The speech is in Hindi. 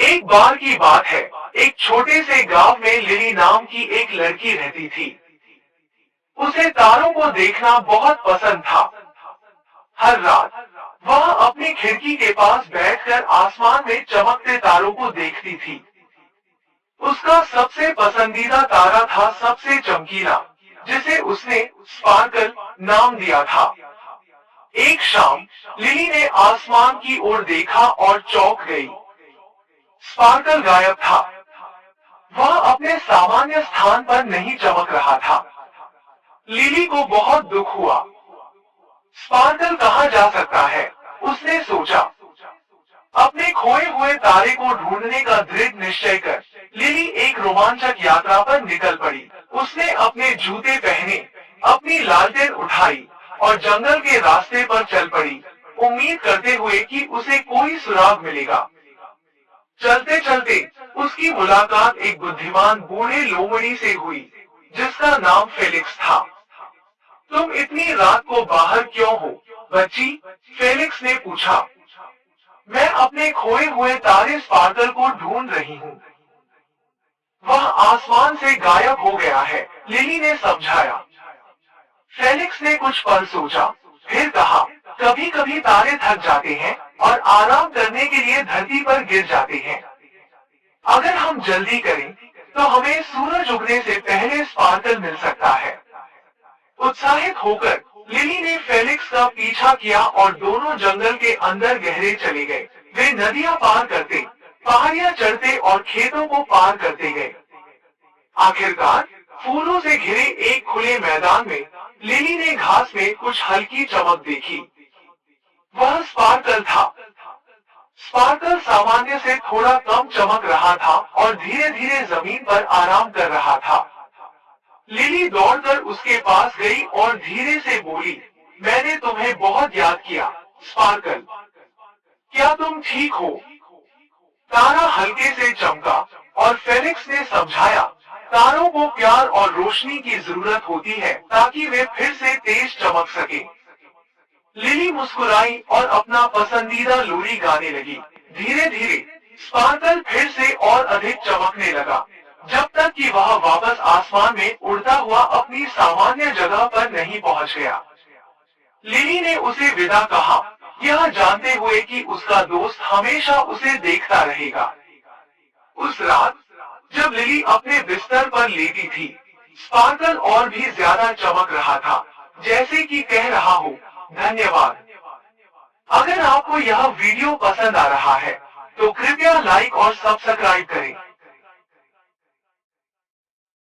एक बार की बात है। एक छोटे से गांव में लिली नाम की एक लड़की रहती थी। उसे तारों को देखना बहुत पसंद था। हर रात वह अपनी खिड़की के पास बैठकर आसमान में चमकते तारों को देखती थी। उसका सबसे पसंदीदा तारा था सबसे चमकीला, जिसे उसने स्पार्कल नाम दिया था। एक शाम लिली ने आसमान की ओर देखा और चौंक गई। स्पार्कल गायब था। वह अपने सामान्य स्थान पर नहीं चमक रहा था। लिली को बहुत दुख हुआ। स्पार्कल कहाँ जा सकता है, उसने सोचा। अपने खोए हुए तारे को ढूंढने का दृढ़ निश्चय कर लिली एक रोमांचक यात्रा पर निकल पड़ी। उसने अपने जूते पहने, अपनी लालटेन उठाई और जंगल के रास्ते पर चल पड़ी, उम्मीद करते हुए कि उसे कोई सुराग मिलेगा। चलते चलते उसकी मुलाकात एक बुद्धिमान बूढ़े लोमड़ी से हुई, जिसका नाम फेलिक्स था। तुम इतनी रात को बाहर क्यों हो, बच्ची? फेलिक्स ने पूछा। मैं अपने खोए हुए तारे स्पार्कल को ढूंढ रही हूँ। वह आसमान से गायब हो गया है, लिली ने समझाया। फेलिक्स ने कुछ पल सोचा, फिर कहा, कभी कभी तारे थक जाते हैं और आराम करने के लिए धरती पर गिर जाते हैं। अगर हम जल्दी करें, तो हमें सूरज उगने से पहले स्पार्कल मिल सकता है। उत्साहित होकर लिली ने फेलिक्स का पीछा किया और दोनों जंगल के अंदर गहरे चले गए। वे नदियां पार करते, पहाड़ियां चढ़ते और खेतों को पार करते गए। आखिरकार फूलों से घिरे एक खुले मैदान में लिली ने घास में कुछ हल्की चमक देखी। वह स्पार्कल था। स्पार्कल सामान्य से थोड़ा कम चमक रहा था और धीरे धीरे जमीन पर आराम कर रहा था। लिली दौड़कर उसके पास गई और धीरे से बोली, मैंने तुम्हें बहुत याद किया, स्पार्कल। क्या तुम ठीक हो? तारा हल्के से चमका और फेलिक्स ने समझाया, तारों को प्यार और रोशनी की जरूरत होती है ताकि वे फिर से तेज चमक सके। लिली मुस्कुराई और अपना पसंदीदा लोरी गाने लगी। धीरे धीरे स्पार्कल फिर से और अधिक चमकने लगा, जब तक कि वह वापस आसमान में उड़ता हुआ अपनी सामान्य जगह पर नहीं पहुंच गया। लिली ने उसे विदा कहा, यह जानते हुए कि उसका दोस्त हमेशा उसे देखता रहेगा। उस रात जब लिली अपने बिस्तर पर लेटी थी, स्पार्कल और भी ज्यादा चमक रहा था, जैसे कि कह रहा हो, धन्यवाद। अगर आपको यह वीडियो पसंद आ रहा है, तो कृपया लाइक और सब्सक्राइब करें।